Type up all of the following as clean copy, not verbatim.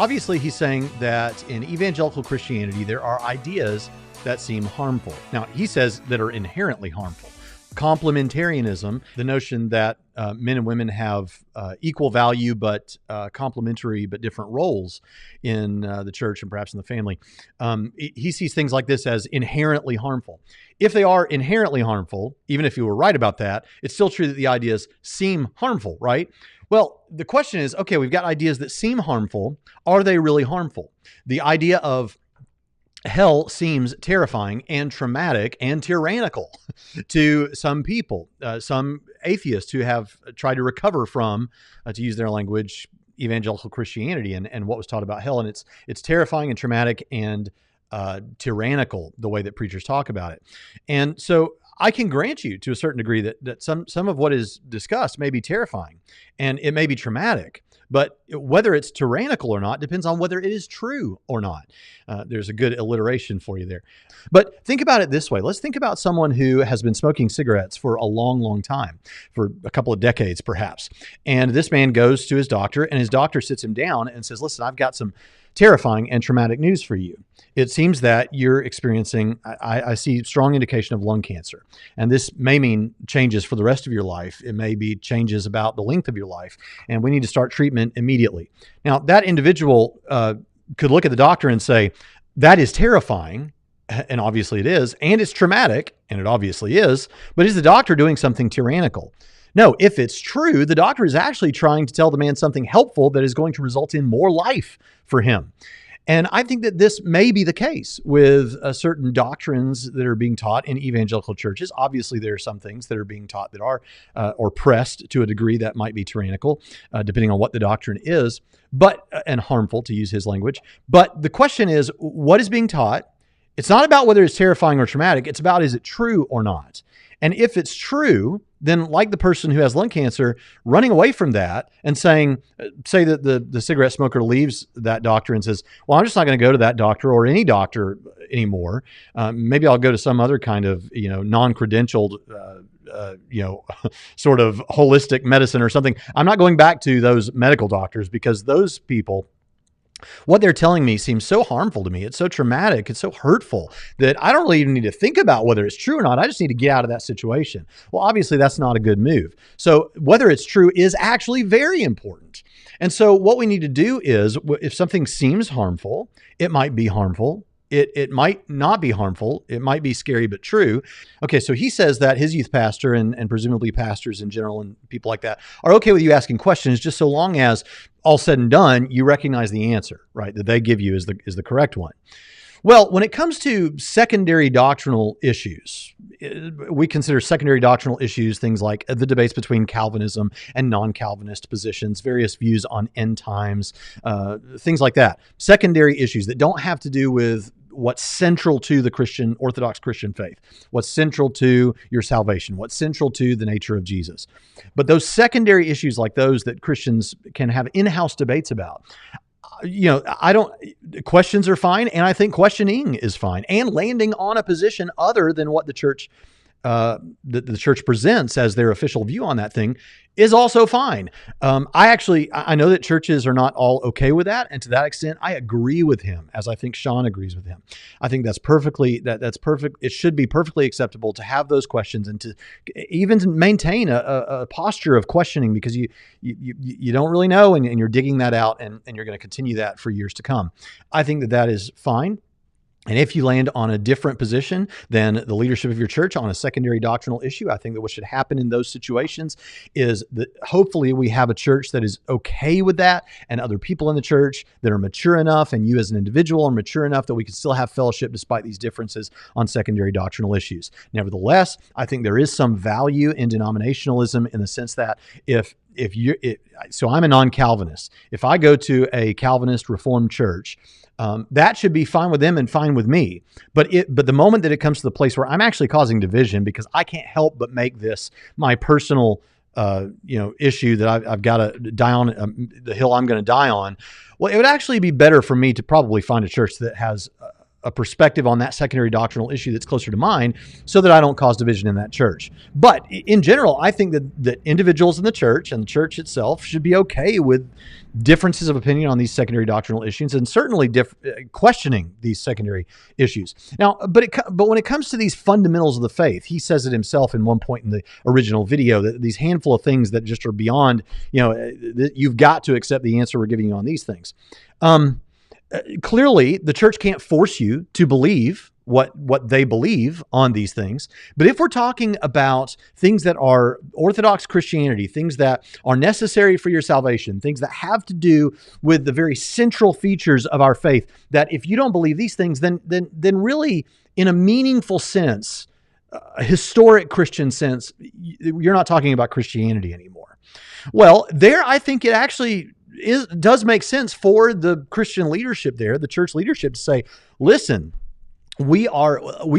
obviously he's saying that in evangelical Christianity, there are ideas that seem harmful. Now, he says that are inherently harmful. Complementarianism, the notion that men and women have equal value but complementary but different roles in the church and perhaps in the family. He sees things like this as inherently harmful. If they are inherently harmful, even if you were right about that, it's still true that the ideas seem harmful, right? Well, the question is, okay, we've got ideas that seem harmful. Are they really harmful? The idea of hell seems terrifying and traumatic and tyrannical to some people, some atheists who have tried to recover from, to use their language, evangelical Christianity and what was taught about hell. And it's terrifying and traumatic and tyrannical, the way that preachers talk about it. And so I can grant you to a certain degree that some of what is discussed may be terrifying and it may be traumatic. But whether it's tyrannical or not depends on whether it is true or not. There's a good alliteration for you there. But think about it this way. Let's think about someone who has been smoking cigarettes for a long, long time, for a couple of decades perhaps. And this man goes to his doctor, and his doctor sits him down and says, listen, I've got some terrifying and traumatic news for you. It seems that you're experiencing, I see strong indication of lung cancer. And this may mean changes for the rest of your life. It may be changes about the length of your life. And we need to start treatment immediately. Now, that individual could look at the doctor and say, that is terrifying. And obviously it is. And it's traumatic. And it obviously is. But is the doctor doing something tyrannical? No, if it's true, the doctor is actually trying to tell the man something helpful that is going to result in more life for him. And I think that this may be the case with certain doctrines that are being taught in evangelical churches. Obviously, there are some things that are being taught that are or pressed to a degree that might be tyrannical, depending on what the doctrine is, but and harmful, to use his language. But the question is, what is being taught? It's not about whether it's terrifying or traumatic. It's about, is it true or not? And if it's true, then like the person who has lung cancer, running away from that and say that the cigarette smoker leaves that doctor and says, well, I'm just not going to go to that doctor or any doctor anymore. Maybe I'll go to some other kind of, non-credentialed, sort of holistic medicine or something. I'm not going back to those medical doctors because those people, what they're telling me seems so harmful to me. It's so traumatic. It's so hurtful that I don't really even need to think about whether it's true or not. I just need to get out of that situation. Well, obviously that's not a good move. So whether it's true is actually very important. And so what we need to do is, if something seems harmful, it might be harmful. It might not be harmful. It might be scary, but true. Okay, so he says that his youth pastor and presumably pastors in general and people like that are okay with you asking questions just so long as all said and done, you recognize the answer, right, that they give you is the correct one. Well, when it comes to secondary doctrinal issues, we consider secondary doctrinal issues things like the debates between Calvinism and non-Calvinist positions, various views on end times, things like that. Secondary issues that don't have to do with what's central to the Orthodox Christian faith, what's central to your salvation, what's central to the nature of Jesus. But those secondary issues like those that Christians can have in-house debates about, questions are fine. And I think questioning is fine, and landing on a position other than what the church presents as their official view on that thing is also fine. I know that churches are not all okay with that. And to that extent, I agree with him, as I think Sean agrees with him. I think that's perfect. It should be perfectly acceptable to have those questions and to even maintain a posture of questioning, because you don't really know and you're digging that out and you're going to continue that for years to come. I think that is fine. And if you land on a different position than the leadership of your church on a secondary doctrinal issue, I think that what should happen in those situations is that hopefully we have a church that is okay with that, and other people in the church that are mature enough, and you as an individual are mature enough that we can still have fellowship despite these differences on secondary doctrinal issues. Nevertheless, I think there is some value in denominationalism in the sense that so I'm a non-Calvinist. If I go to a Calvinist Reformed church, that should be fine with them and fine with me. But the moment that it comes to the place where I'm actually causing division because I can't help but make this my personal issue that I've got to die on, the hill I'm going to die on, well, it would actually be better for me to probably find a church that has a perspective on that secondary doctrinal issue that's closer to mine so that I don't cause division in that church. But in general, I think that individuals in the church and the church itself should be okay with differences of opinion on these secondary doctrinal issues, and certainly questioning these secondary issues. Now, but when it comes to these fundamentals of the faith, he says it himself in one point in the original video, that these handful of things that just are beyond, you've got to accept the answer we're giving you on these things. Clearly, the church can't force you to believe what they believe on these things. But if we're talking about things that are Orthodox Christianity, things that are necessary for your salvation, things that have to do with the very central features of our faith, that if you don't believe these things, then really, in a meaningful sense, a historic Christian sense, you're not talking about Christianity anymore. Well, there, I think it actually does make sense for the Christian leadership there, the church leadership, to say, listen, we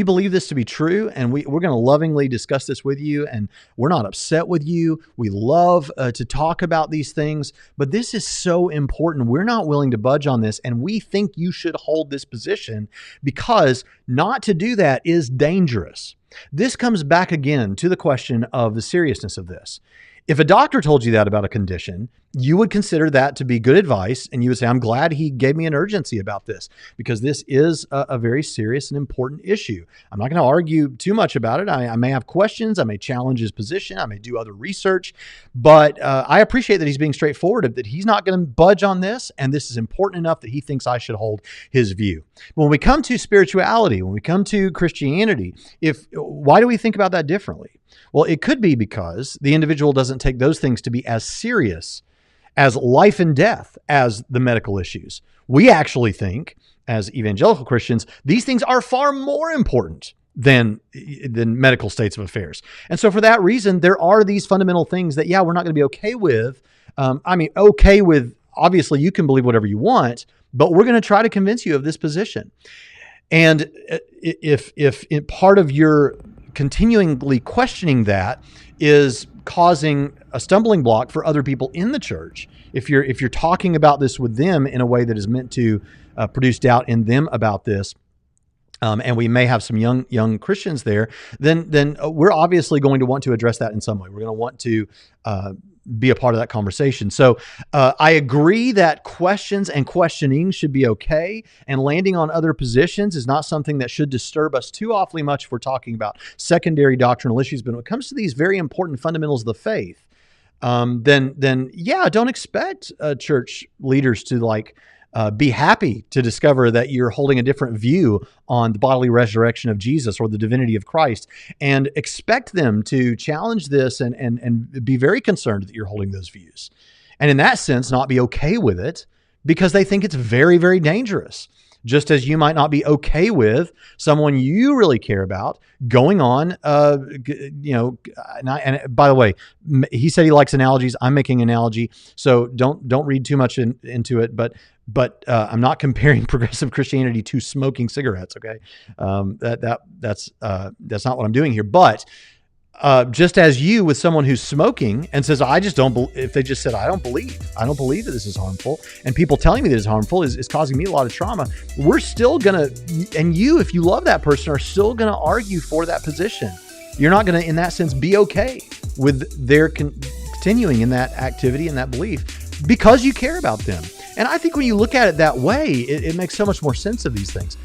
believe this to be true, and we're going to lovingly discuss this with you, and we're not upset with you. We love to talk about these things, but this is so important. We're not willing to budge on this, and we think you should hold this position, because not to do that is dangerous. This comes back again to the question of the seriousness of this. If a doctor told you that about a condition, you would consider that to be good advice, and you would say, I'm glad he gave me an urgency about this, because this is a very serious and important issue. I'm not going to argue too much about it. I may have questions. I may challenge his position. I may do other research, but I appreciate that he's being straightforward, that he's not going to budge on this, and this is important enough that he thinks I should hold his view. When we come to spirituality, when we come to Christianity, why do we think about that differently? Well, it could be because the individual doesn't take those things to be as serious as life and death as the medical issues. We actually think, as evangelical Christians, these things are far more important than medical states of affairs. And so for that reason, there are these fundamental things that, we're not going to be okay with. Okay with, obviously, you can believe whatever you want, but we're going to try to convince you of this position. And if part of your continually questioning that is causing a stumbling block for other people in the church, if you're talking about this with them in a way that is meant to produce doubt in them about this, and we may have some young Christians there, then we're obviously going to want to address that in some way. We're going to want to be a part of that conversation. So I agree that questions and questioning should be okay, and landing on other positions is not something that should disturb us too awfully much if we're talking about secondary doctrinal issues. But when it comes to these very important fundamentals of the faith, then don't expect church leaders to be happy to discover that you're holding a different view on the bodily resurrection of Jesus or the divinity of Christ, and expect them to challenge this and be very concerned that you're holding those views. And in that sense, not be okay with it because they think it's very, very dangerous. Just as you might not be okay with someone you really care about going on, and by the way, he said he likes analogies. I'm making an analogy, so don't read too much into it. But I'm not comparing progressive Christianity to smoking cigarettes. Okay, that's not what I'm doing here. But just as you with someone who's smoking and says, I just don't if they just said, I don't believe that this is harmful, and people telling me that it's harmful is causing me a lot of trauma, we're still gonna, and you, if you love that person, are still gonna argue for that position. You're not gonna, in that sense, be okay with their continuing in that activity and that belief because you care about them. And I think when you look at it that way, it makes so much more sense of these things.